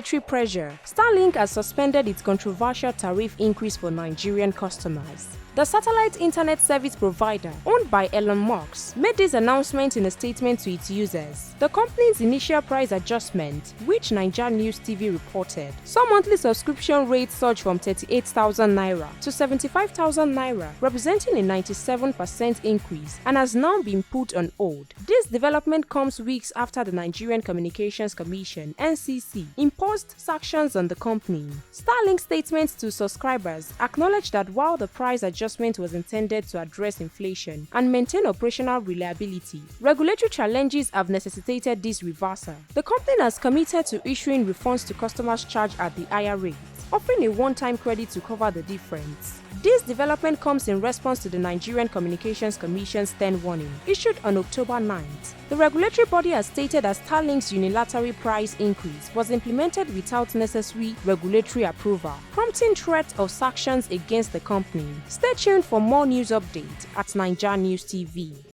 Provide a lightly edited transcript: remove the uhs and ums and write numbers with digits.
regulatory pressure, Starlink has suspended its controversial tariff increase for Nigerian customers. The satellite internet service provider, owned by Elon Musk, made this announcement in a statement to its users. The company's initial price adjustment, which NaijaNews TV reported, saw monthly subscription rates surge from 38,000 naira to 75,000 naira, representing a 97% increase, and has now been put on hold. This development comes weeks after the Nigerian Communications Commission (NCC) imposed sanctions on the company. Starlink's statements to subscribers acknowledged that while the price adjustment was intended to address inflation and maintain operational reliability, regulatory challenges have necessitated this reversal. The company has committed to issuing refunds to customers charged at the higher rate, offering a one-time credit to cover the difference. This development comes in response to the Nigerian Communications Commission's stern warning, issued on October 9th. The regulatory body has stated that Starlink's unilateral price increase was implemented without necessary regulatory approval, prompting threats of sanctions against the company. Stay tuned for more news updates at NaijaNews TV.